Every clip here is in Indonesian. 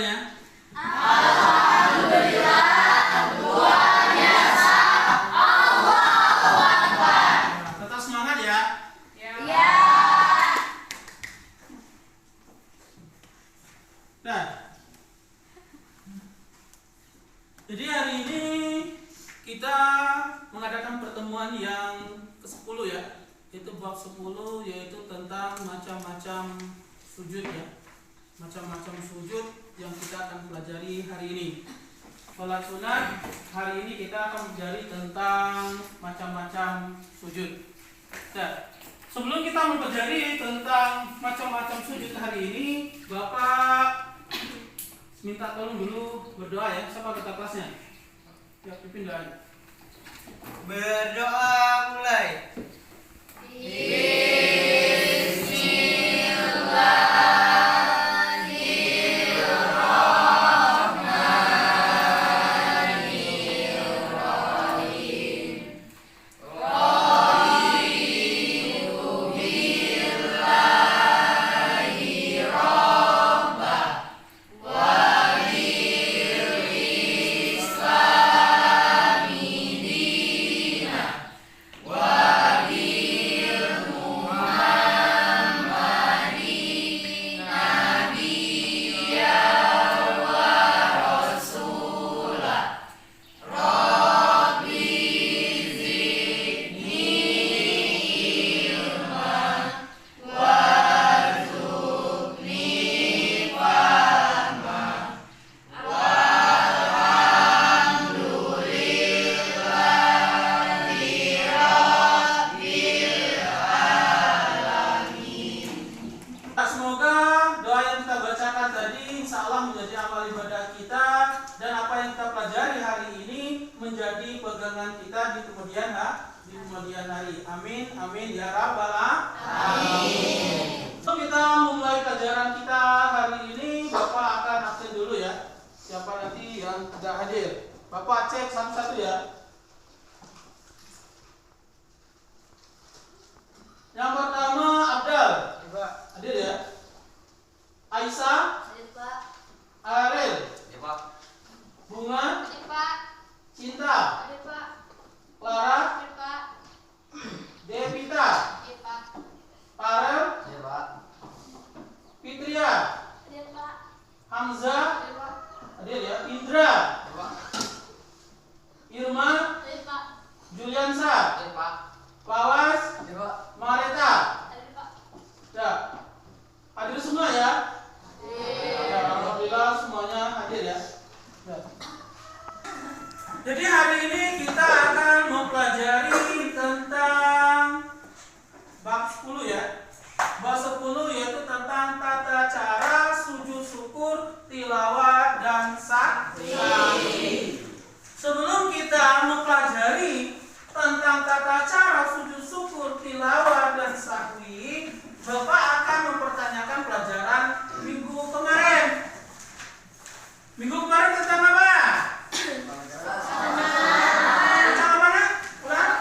kabarnya? Alhamdulillah, luar biasa. Allahu Akbar. Tetap semangat ya. Ya. Nah, jadi hari ini kita mengadakan pertemuan yang ke-10 ya, yaitu bab 10, yaitu tentang macam-macam sujud ya. Macam-macam sujud yang kita akan pelajari hari ini. Salat sunat, hari ini kita akan mempelajari tentang macam-macam sujud. Nah, sebelum kita mempelajari tentang macam-macam sujud hari ini, Bapak minta tolong dulu berdoa ya. Siapa kata kelasnya? Ya, pimpin doa. Berdoa mulai. Semoga doa yang kita bacakan tadi insya Allah menjadi amal ibadah kita, dan apa yang kita pelajari hari ini menjadi pegangan kita di kemudian hari. Amin, amin ya rabbal alamin. So, kita memulai pelajaran kita hari ini. Bapak akan absen dulu ya. Siapa nanti yang tidak hadir, Bapak cek satu-satu ya. Yang pertama Abdal, hadir ya. Aisyah, Hadir, Pak. Aril, Ya, Pak. Bunga, Hadir, Pak. Cinta, Hadir, Pak. Clara, Hadir, Pak. Devita, Hadir, Pak. Farel, Ya, Pak. Fitria, Hadir, Pak. Hamzah, Hadir, Pak. hadir ya. Indra, Ya, Pak. Irman, Hadir, Pak. Juliansa, Ya, Pak. Fawas, Ya, Pak. Mareta. Hadir, Pak. Ya, hadir semua ya. Ya, alhamdulillah semuanya hadir ya. Ya. Jadi hari ini kita akan mempelajari tentang bab 10 ya. Bab 10 yaitu tentang tata cara sujud syukur, tilawah dan sahwi. Sebelum kita mempelajari tentang tata cara sujud syukur, tilawah dan sahwi, Bapak akan mempertanyakan pelajaran minggu kemarin. Minggu kemarin tentang apa? Tentang apa? Ulang?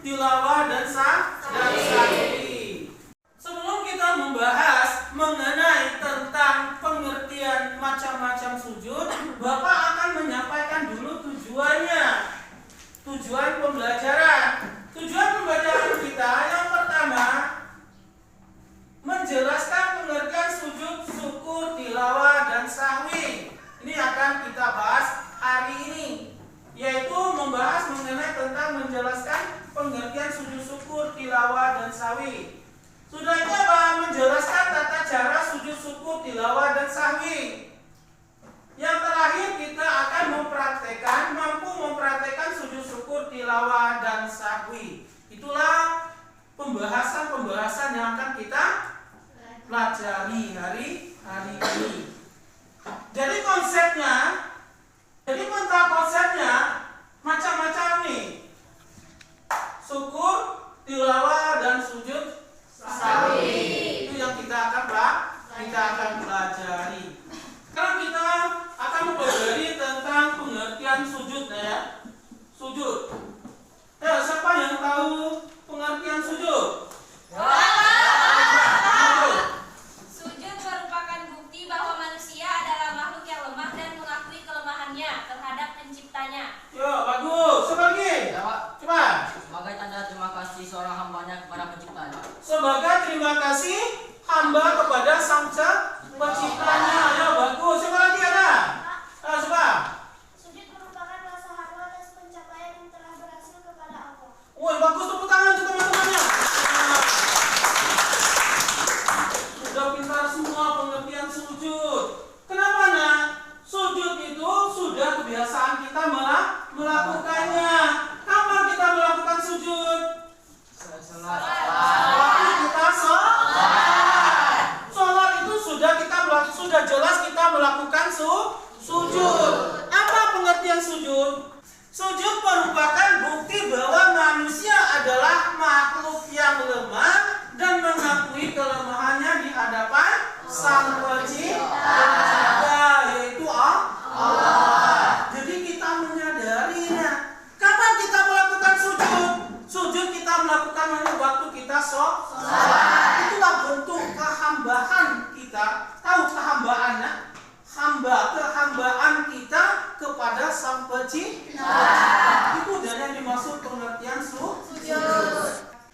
tilawah dan sahwi. Sebelum kita membahas mengenai tentang pengertian macam-macam sujud, Bapak akan menyampaikan dulu tujuannya. Tujuan pembelajaran. Tujuan pembelajaran kita yang pertama menjelaskan pengertian sujud, syukur, tilawah, dan sahwi. Ini akan kita bahas hari ini, yaitu membahas mengenai tentang menjelaskan pengertian sujud syukur, tilawah, dan sahwi. Sudah itu apa? Menjelaskan tata cara sujud syukur, tilawah, dan sahwi. Yang terakhir kita akan mampu mempraktekkan sujud syukur, tilawah, dan sahwi. Itulah pembahasan yang akan kita pelajari hari ini. Jadi konsepnya macam-macam nih. Syukur, tilawah, dan sujud sahwi. Itu yang kita akan pelajari. Sekarang kita akan mempelajari tentang pengertian sujud ya. Sujud. Siapa yang tahu pengertian sujud? Sujud merupakan bukti bahwa manusia adalah makhluk yang lemah dan mengakui kelemahannya terhadap penciptanya. Yo, bagus. Coba lagi. Ya, Pak. Coba. Sebagai tanda terima kasih seorang hambanya kepada penciptanya. Sebagai terima kasih hamba kepada sang penciptanya. Ya, bagus. Coba lagi ada. Coba. Sujud merupakan rasa haru atas pencapaian yang telah berhasil kepada Allah. Woi, bagus, tepuk tangan untuk teman-temannya. Sudah pintar semua pengertian sujud. Kenapa nak? Sujud itu sudah kebiasaan kita melakukannya. Kapan kita melakukan sujud? Waktu kita sholat itu sudah jelas kita melakukan sujud. Apa pengertian sujud? Sujud merupakan bukti bahwa manusia adalah makhluk yang lemah dan mengakui kelemahannya di hadapan Sang Pencipta, yaitu Allah. Jadi kita menyadarinya. Kapan kita melakukan sujud? Sujud kita melakukan waktu kita sholat. Itulah bentuk kehambaan kita. Tahu kehambaannya? Kehambaan kita kepada Sang Pencipta. Itu yang dimaksud pengertian sujud.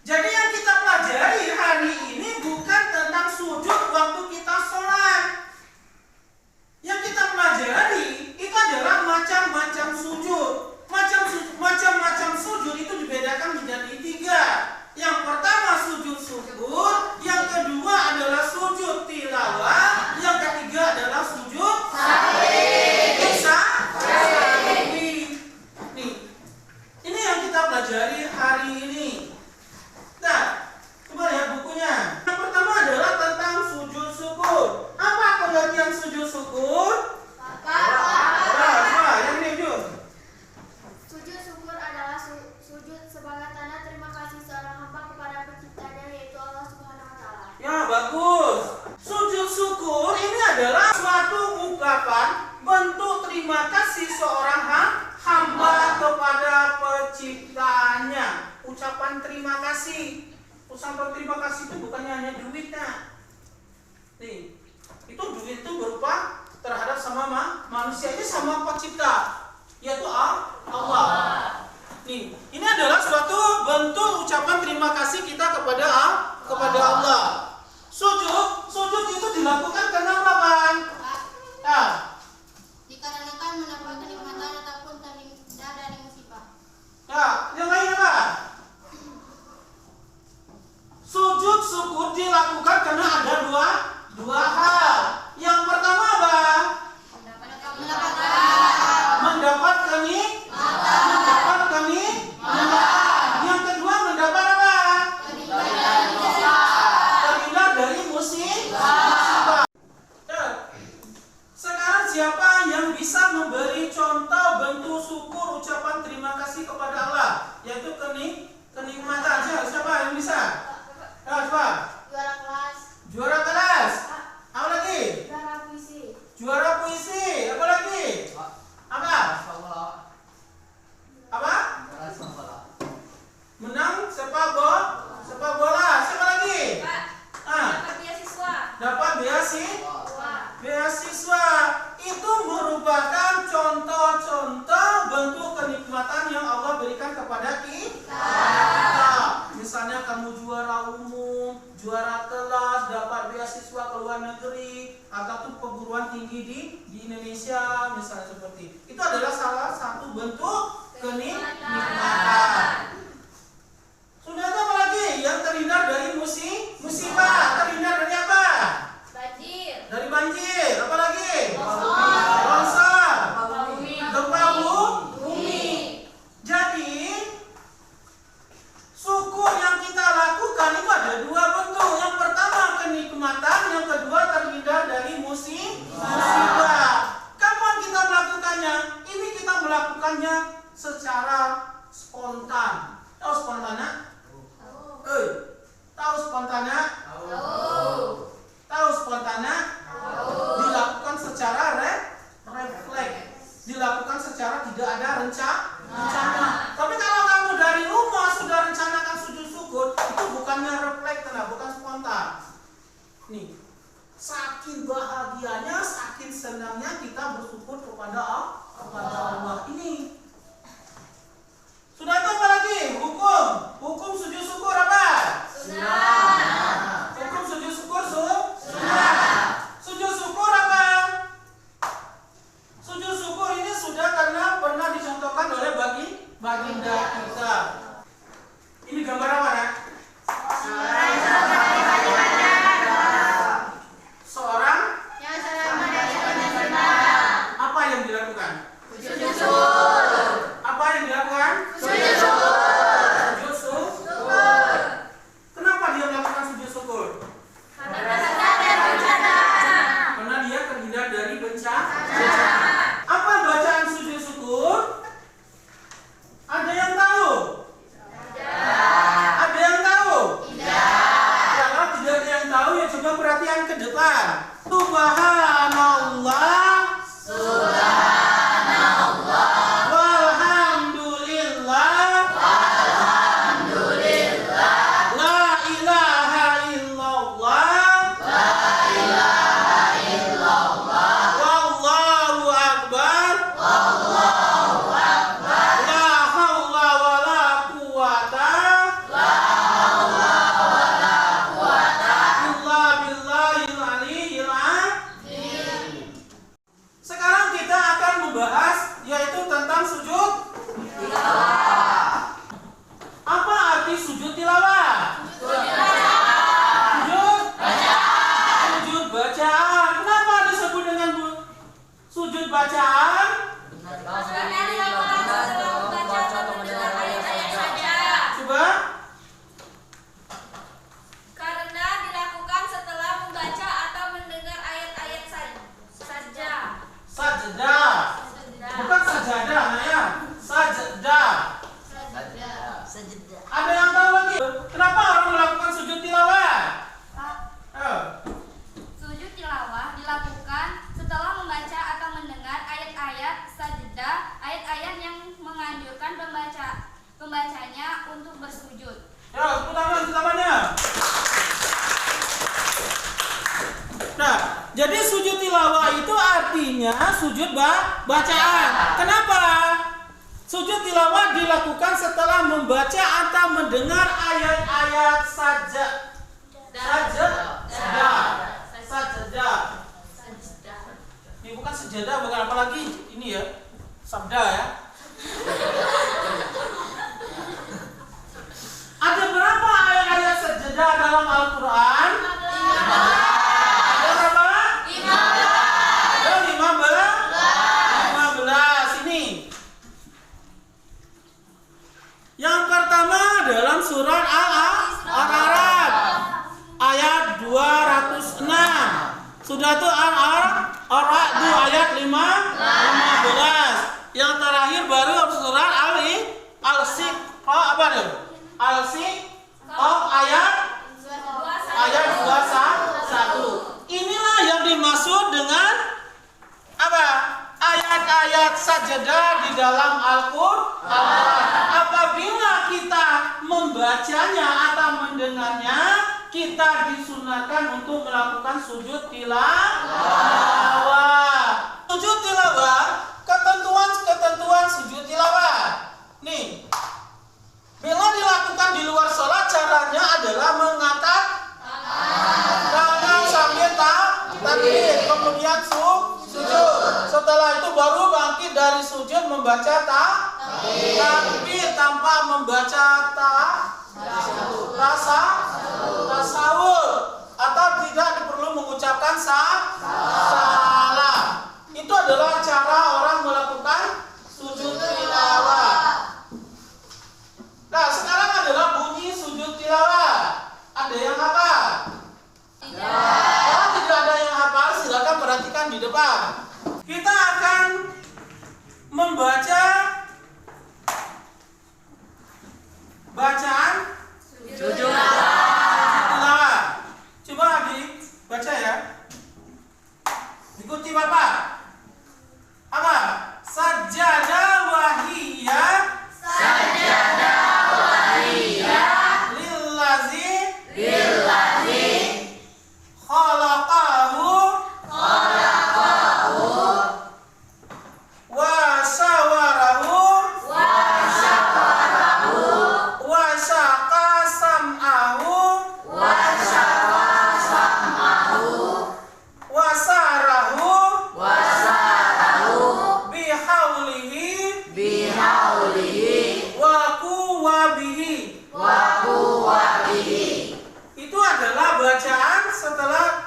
Jadi yang kita pelajari hari ini bukan tentang sujud waktu kita sholat. Yang kita pelajari itu adalah macam-macam sujud. Macam-macam sujud itu dibedakan menjadi 3. Yang pertama sujud syukur, yang kedua adalah sujud tilawah, yang ketiga adalah sujud sahwi. Nih, ini yang kita pelajari hari ini. Nah, coba lihat bukunya. Yang pertama adalah tentang sujud syukur. Apa pengertian sujud syukur? Yang ini Jun. Sujud syukur adalah sujud sebagai tanda terima kasih seorang hamba kepada penciptanya, yaitu Allah Subhanahu wa Ta'ala. Ya, bagus. Sujud syukur ini adalah suatu ungkapan bentuk terima kasih seorang hamba kepada penciptanya. Ucapan terima kasih. Ucapan terima kasih itu bukannya hanya duitnya. Nih, itu duit itu berupa terhadap sama manusia ini sama pencipta, yaitu Allah. Nih, ini adalah suatu bentuk ucapan terima kasih kita kepada Allah. Sujud itu dilakukan karena apa? Dikarenakan mendapat kenikmatan ataupun terhindar dari musibah. Yang lain apa? Sujud syukur dilakukan karena ada dua hal. Yang pertama apa? Mendapat kenikmatan. Yang kedua mendapat apa? Terhindar dari musibah. rezeki. Itu adalah salah satu bentuk kenikmatan. Sudah tahu apa lagi yang terhindar dari musibah? Terhindar dari apa? Banjir. Dari banjir. Apa lagi? Longsor. Longsor. Gempa Bumi. Jadi syukur yang kita lakukan itu ada dua bentuk. Yang pertama kenikmatan, yang kedua terhindar dari musibah. Kapan kita melakukannya? Ini kita melakukannya secara spontan. Tahu spontannya? Tahu spontannya? Tahu spontannya? Dilakukan secara refleks. Dilakukan secara tidak ada rencana. Tapi kalau kamu dari rumah sudah rencanakan sujud syukur, itu bukannya refleks, bukan spontan. Nih, saking bahagianya, saking senangnya kita bersyukur kepada Allah ini. Sudah tahu apa lagi? Hukum sujud syukur apa? Sunnah. Hukum sujud syukur sunnah. Sujud syukur apa? Sujud syukur ini sudah karena pernah dicontohkan oleh baginda kita. Ini gambar apa ya? Seorang apa yang dilakukan? Sujud syukur. Apa yang dilakukan? Sujud syukur. Sujud syukur. Kenapa dia melakukan sujud syukur? Karena dia terhindar dari bencana. Apa bacaan sujud syukur? Ada yang tahu? Ada yang tahu? Ya, kalau tidak ada yang tahu ya coba perhatian ke depan. Subhanallah. Walhamdulillah. La ilaha illallah. Wallahu akbar. La haula wala quwata illa billahil aliyyil azim. Sekarang kita akan membahas yaitu tentang sujud tilawah. Apa arti sujud tilawah? Sujud bacaan. Kenapa disebut dengan sujud bacaan? Karena dilakukan setelah membaca atau mendengar ayat-ayat saja. Coba. Karena dilakukan setelah membaca atau mendengar ayat-ayat saja. Sajdah. Bukan sajadah, ya. Sajdah. Ada yang tahu lagi? Kenapa orang melakukan sujud tilawah? Sujud tilawah dilakukan setelah membaca atau mendengar ayat-ayat sajdah, ayat-ayat yang menganjurkan pembacanya untuk bersujud. Ya, tepuk tangannya. Nah, jadi sujud tilawah itu artinya sujud bacaan. Kenapa? Sujud tilawah dilakukan setelah membaca atau mendengar ayat-ayat sajdah. Ini bukan sejadah, bukan apa lagi. Ini ya, sabda ya. Ada berapa ayat-ayat sajdah dalam Al-Quran? Ada berapa? 15. Ini. Yang pertama dalam surat Al-A'raf ayat 206. Sudah tuh Al-A'raf ayat 15. Yang terakhir baru surat Al-Siqaf apa tuh? Al-Siqaf ayat 21. Inilah yang dimaksud dengan apa? Ayat-ayat sajdah di dalam Al-Quran. Apabila kita membacanya atau mendengarnya, kita disunahkan untuk melakukan sujud tilawah. Sujud tilawah, ketentuan sujud tilawah. Nih, bila dilakukan di luar sholat, caranya adalah mengangkat tangan sambil takbir, kemudian sujud. Setelah itu baru bangkit dari sujud membaca takbir tanpa membaca tasawuf, atau tidak perlu mengucapkan salah. Itu adalah cara orang melakukan sujud tilawah. Nah, sekarang adalah bunyi sujud tilawah. Ada yang hafal? Kalau tidak ada yang hafal, silakan perhatikan di depan. Kita akan membaca bacaan Sujud. tilawah. Coba adik baca ya. Ikuti Bapak. Apa? Sajada wahiyya lillazi khalaqahu wa sawarahu wa syaqa sam'ahu wa sarahu bihaulihi wa quwwabihi. Itu adalah bacaan setelah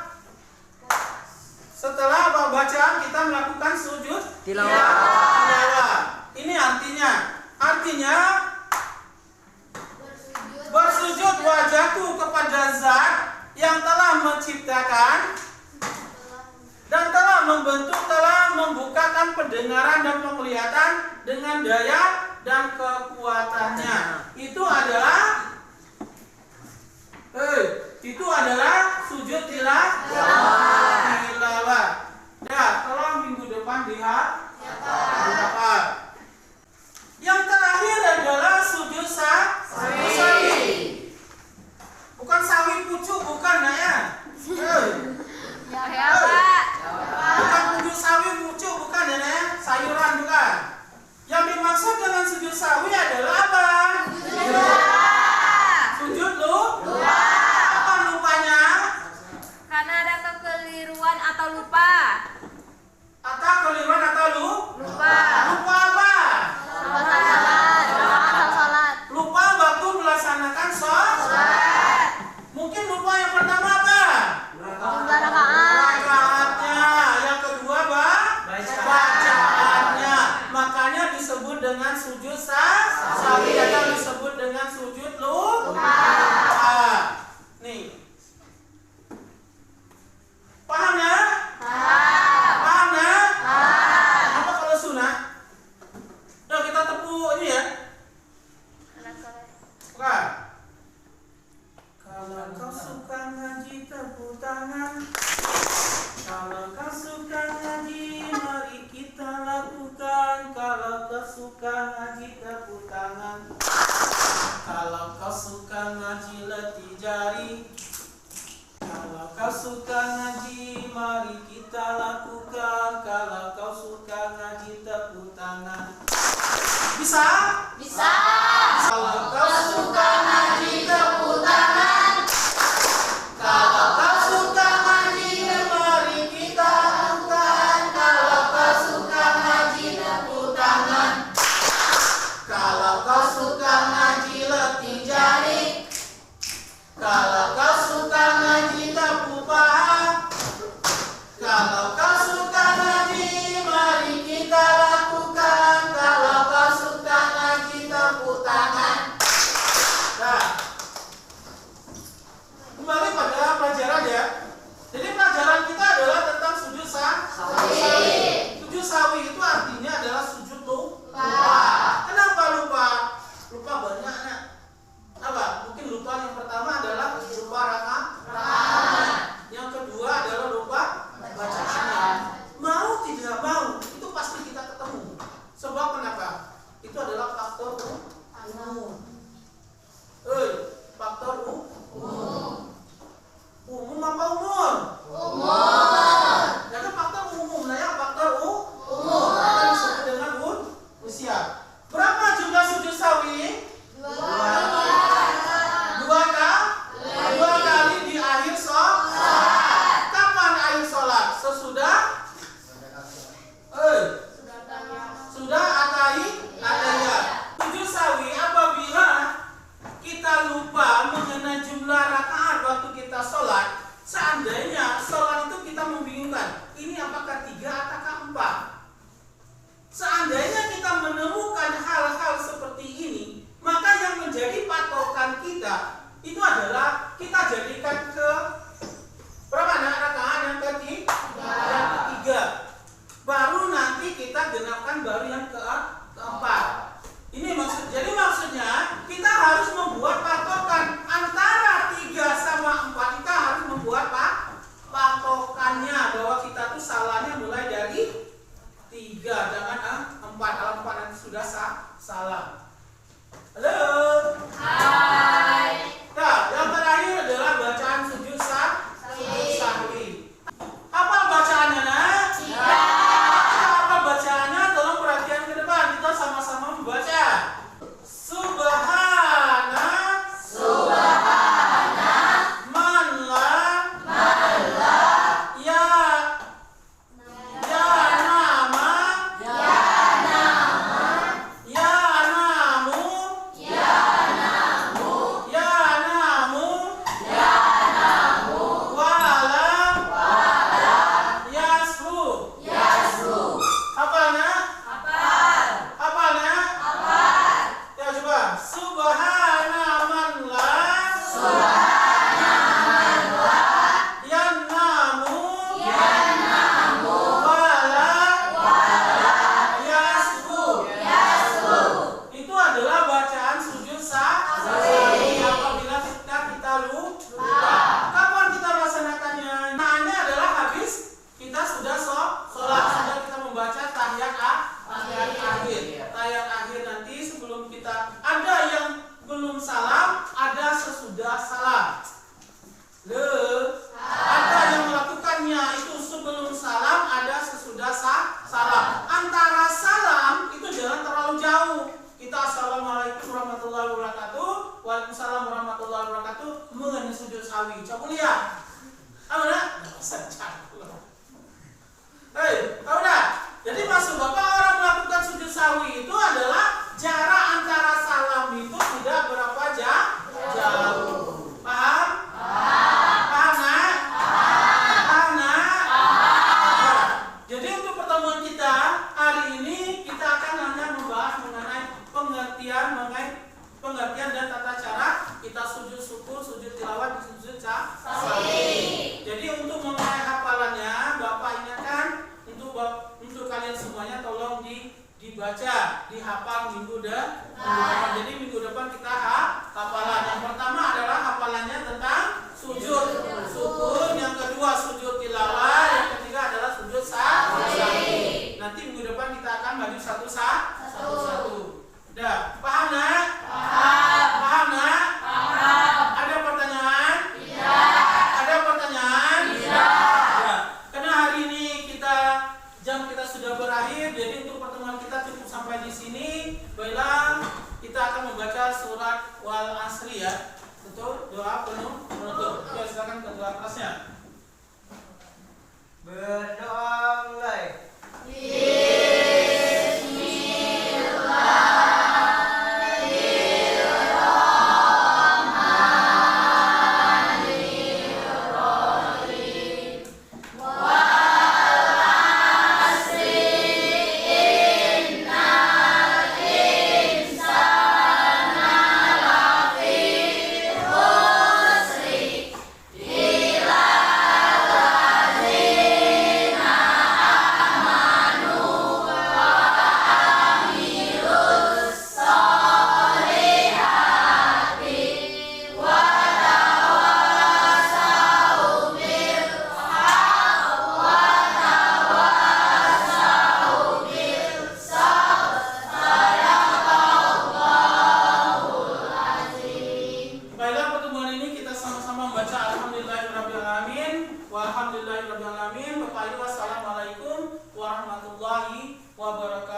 bacaan kita melakukan sujud tilawah. Ini artinya bersujud wajahku kepada Zat yang telah menciptakan dan telah membentuk, telah membukakan pendengaran dan penglihatan dengan daya dan kekuatannya. Itu adalah sujud tilawah. Ya, tolong minggu depan dihafal. Yang terakhir adalah sujud sawi. Bukan sawi pucuk, bukan ya. Bukan sujud sawi pucuk, bukan ya. Sayuran bukan. Yang dimaksud dengan sujud sawi adalah apa? Sujud lupa. Apa lupanya? Karena ada kekeliruan atau lupa. Lupa apa? Lupa waktu melaksanakan sholat. Mungkin lupa yang pertama apa? Rakaatnya. Yang kedua bacaannya. Makanya disebut dengan sujud sawi atau disebut dengan sujud lupa. Nih. Paham ya? Paham ya? Apa kalau sunah? Yuk kita tepuk ini ya. Bukan. Kalau kau suka ngaji tepuk tangan. Kalau kau suka ngaji mari kita lakukan. Kalau kau suka ngaji tepuk tangan. Kalau kau suka ngaji letih jari. Kalau kau suka ngaji mari kita lakukan. Kalau kau suka ngaji tepuk tangan. Bisa? Kalau kau suka ngaji tepuk tangan. Kalau kau suka ngaji mari kita lakukan. Kalau kau suka ngaji tepuk tangan. Kalau kau suka ngaji letih jari. Kalau kau suka ngaji tepuk paha. Kalau kau suka ngaji mari kita lakukan. Kalau kau suka ngaji salam. Halo. Hai. Nah, yang terakhir adalah bacaan sujud sahwi. Apa bacaannya, Nak? Iya. Apa bacaannya? Tolong perhatian ke depan. Kita sama-sama membaca. Subhana man la ya nama ya namu wala yashu. Hafalnya? Hafalnya? Ya coba. Subhana man la yanamu wala yashu. Itu adalah bacaan sujud sahwi apabila kita lupa. Kapan kita melaksanakannya? Nah, adalah habis kita sudah sholat, sudah kita membaca tahiyat akhir. Tahiyat akhir nanti sebelum kita, ada yang belum salam, ada sesudah salam. Ada yang melakukannya itu sebelum salam, ada sesudah salam. Antara salam itu jangan terlalu jauh. Kita assalamualaikum warahmatullahi wabarakatuh, waalaikumsalam warahmatullahi wabarakatuh, mengenai sujud sahwi. Coba lihat. Tahu enggak? Hei, tahu enggak? Jadi maksud Bapak, orang melakukan sujud sahwi itu adalah jarak antara salam itu tidak berapa jauh. Paham? Paham, Nak? Paham, Nak? Nah, jadi untuk pertemuan kita hari ini kita akan hanya membahas mengenai pengertian dan tata cara kita sujud syukur, sujud tilawat, sujud sahwi. Jadi untuk mengenai hafalannya, Bapak ingatkan untuk kalian semuanya tolong dibaca, dihafal minggu depan. Jadi minggu depan kita hafalan. Yang pertama adalah hafalannya tentang sujud syukur, yang kedua sujud tilawah, yang ketiga adalah sujud sahwi. Nanti minggu depan kita akan maju satu-satu. Udah, paham, Nak? Paham, Nak? Ada pertanyaan? Iya. Ada pertanyaan? Iya. Ya. Karena hari ini jam kita sudah berakhir, jadi untuk pertemuan kita cukup sampai di sini. Baiklah, kita akan membaca surat Wal Asri ya. Betul? Doa penuh menutup. Ya, silakan ke doa kelasnya. Berdoa mulai. Wassalamualaikum warahmatullahi wabarakatuh.